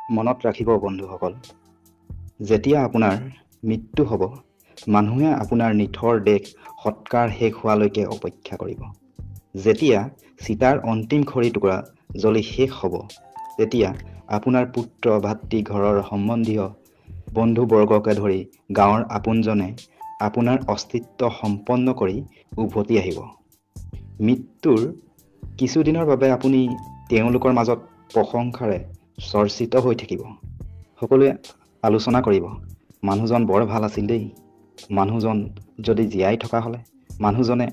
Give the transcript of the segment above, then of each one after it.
মনত ৰাখিব বন্ধুসকল, যেতিয়া আপোনাৰ মৃত্যু হ'ব, মানুহে আপোনাৰ নিথৰ দেহ সৎকাৰ শেষ হোৱালৈকে অপেক্ষা কৰিব। যেতিয়া চিতাৰ অন্তিম খৰি টুকুৰা জ্বলি শেষ হ'ব, তেতিয়া আপোনাৰ পুত্ৰ, ভাতৃ, ঘৰৰ সম্বন্ধীয়, বন্ধুবৰ্গকে ধৰি গাঁৱৰ আপোনজনে আপোনাৰ অস্তিত্ব সম্পন্ন কৰি উভতি আহিব। মৃত্যুৰ কিছুদিনৰ বাবে আপুনি তেওঁলোকৰ মাজত প্ৰশংসাৰে চৰ্চিত হৈ থাকিব। সকলোৱে আলোচনা কৰিব, মানুহজন বৰ ভাল আছিল দেই, মানুহজন যদি জীয়াই থকা হ'লে, মানুহজনে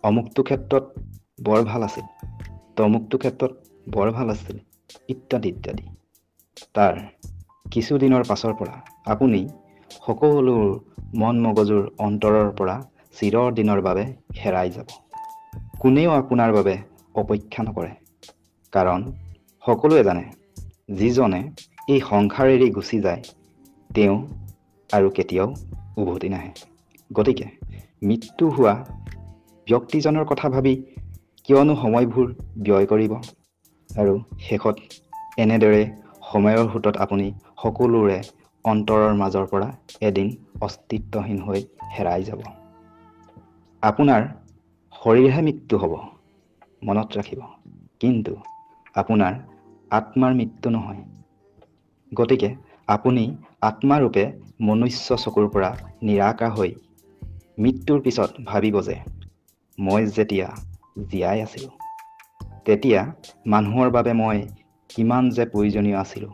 অমুকটো ক্ষেত্ৰত বৰ ভাল আছিল, তমুকটো ক্ষেত্ৰত বৰ ভাল আছিল, ইত্যাদি ইত্যাদি। তাৰ কিছুদিনৰ পাছৰ পৰা আপুনি সকলো মন মগজুৰ অন্তৰৰ পৰা চিৰদিনৰ বাবে হেৰাই যাব। কোনেও আপোনাৰ বাবে অপেক্ষা নকৰে, কাৰণ সকলোৱে জানে যিজনে এই সংসাৰ এৰি গুচি যায়, তেওঁ আৰু কেতিয়াও উভতি নাহে। গতিকে মৃত্যু হোৱা ব্যক্তিজনৰ কথা ভাবি কিয়নো সময়বোৰ ব্যয় কৰিব, আৰু শেষত এনেদৰে সময়ৰ সোঁতত আপুনি সকলোৰে অন্তৰৰ মাজৰ পৰা এদিন অস্তিত্বহীন হৈ হেৰাই যাব। আপোনাৰ শৰীৰহে মৃত্যু হ'ব, মনত ৰাখিব, কিন্তু আপোনাৰ আত্মাৰ মৃত্যু নহয়। গতিকে আপুনি আত্মাৰূপে মনুষ্য চকুৰ পৰা নিৰাকাৰ হৈ মৃত্যুৰ পিছত ভাবিব যে, মই যেতিয়া জীয়াই আছিলোঁ, তেতিয়া মানুহৰ বাবে মই কিমান যে প্ৰয়োজনীয় আছিলোঁ,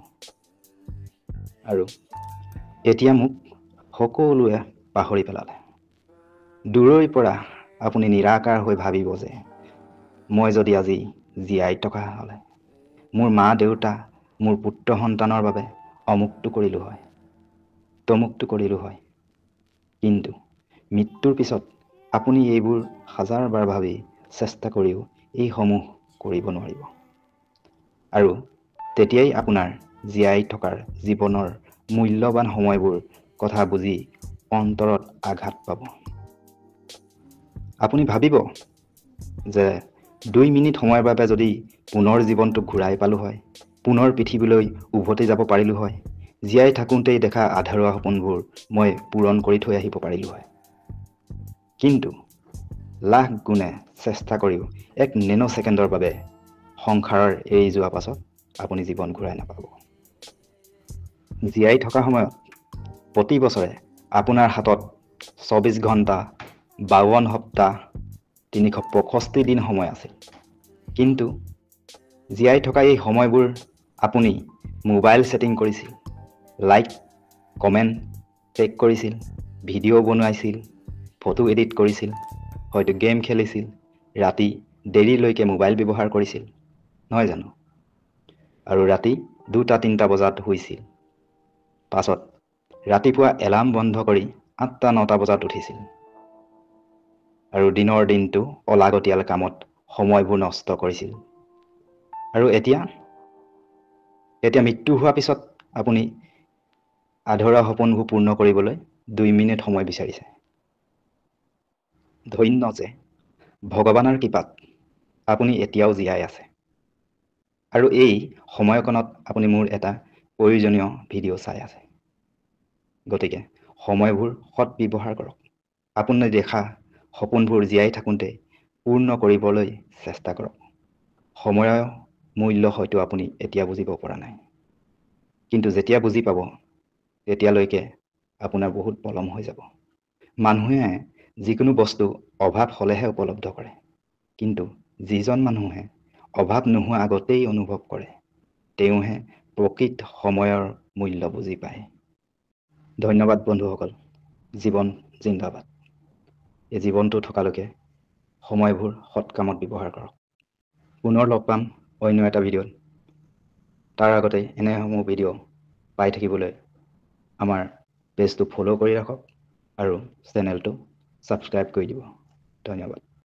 আৰু এতিয়া মোক সকলোৱে পাহৰি পেলালে। দূৰৈৰ পৰা আপুনি নিৰাকাৰ হৈ ভাবিব যে, মই যদি আজি জীয়াই থকা হ'লে, মোৰ মা দেউতা, মোৰ পুত্ৰ সন্তানৰ বাবে অমুকটো কৰিলোঁ হয়, তমুকটো কৰিলোঁ হয়। কিন্তু মৃত্যুৰ পিছত আপুনি এইবোৰ হাজাৰবাৰ ভাবি চেষ্টা কৰিও এইসমূহ কৰিব নোৱাৰিব। আৰু তেতিয়াই আপোনাৰ জীয়াই থকাৰ জীৱনৰ মূল্যৱান সময়বোৰ কথা বুজি অন্তৰত আঘাত পাব। আপুনি ভাবিব যে 2 মিনিট সময়ৰ বাবে যদি পুনৰ জীৱনটো ঘূৰাই পালোঁ হয়, পুনৰ পৃথিৱীলৈ উভতি যাব পাৰিলোঁ হয়, জীয়াই থাকোঁতেই দেখা আধৰুৱা সপোনবোৰ মই পূৰণ কৰি থৈ আহিব পাৰিলোঁ হয়। কিন্তু লাখ গুণে চেষ্টা কৰিও 1 নেনো ছেকেণ্ডৰ বাবে সংসাৰৰ এৰি যোৱা পাছত আপুনি জীৱন ঘূৰাই নাপাব। জীয়াই থকা সময়ত প্ৰতি বছৰে আপোনাৰ হাতত 24 ঘণ্টা, 52 সপ্তাহ, 365 দিন সময় আছিল। কিন্তু জীয়াই থকা এই সময়বোৰ আপুনি মোবাইল ছেটিং কৰিছিল, লাইক কমেণ্ট চেক কৰিছিল, ভিডিঅ' বনাইছিল, ফটো এডিট কৰিছিল, হয়তো গেম খেলিছিল, ৰাতি দেৰিলৈকে মোবাইল ব্যৱহাৰ কৰিছিল, নহয় জানো? আৰু ৰাতি 2-3টা বজাত শুইছিল। পাছত ৰাতিপুৱা এলাৰ্ম বন্ধ কৰি 8-9টা বজাত উঠিছিল। আৰু দিনৰ দিনটো অলাগতিয়াল কামত সময়বোৰ নষ্ট কৰিছিল। আৰু এতিয়া মৃত্যু হোৱাৰ পিছত আপুনি আধৰুৱা সপোনবোৰ পূৰ্ণ কৰিবলৈ 2 মিনিট সময় বিচাৰিছে। ধন্য যে ভগৱানৰ কৃপাত আপুনি এতিয়াও জীয়াই আছে, আৰু এই সময়কণত আপুনি মোৰ এটা প্ৰয়োজনীয় ভিডিঅ' চাই আছে। গতিকে সময়বোৰ সৎ ব্যৱহাৰ কৰক। আপুনি দেখা সপোনবোৰ জীয়াই থাকোঁতে পূৰ্ণ কৰিবলৈ চেষ্টা কৰক। সময়ৰ মূল্য হয়তো আপুনি এতিয়া বুজিব পৰা নাই, কিন্তু যেতিয়া বুজি পাব, তেতিয়ালৈকে আপোনাৰ বহুত পলম হৈ যাব। মানুহে যিকোনো বস্তু অভাৱ হ'লেহে উপলব্ধ কৰে, কিন্তু যিজন মানুহে অভাৱ নোহোৱা আগতেই অনুভৱ কৰে, তেওঁহে প্ৰকৃত সময়ৰ মূল্য বুজি পায়। ধন্যবাদ বন্ধুসকল। জীৱন জিন্দাবাদ। এই জীৱনটো থকালৈকে সময়বোৰ সৎ কামত ব্যৱহাৰ কৰক। পুনৰ লগ পাম অন্য এটা ভিডিঅ'ত। তাৰ আগতে এনেসমূহ ভিডিঅ' পাই থাকিবলৈ আমাৰ পেজটো ফ'ল' কৰি ৰাখক আৰু চেনেলটো ছাবস্ক্ৰাইব কৰি দিব। ধন্যবাদ।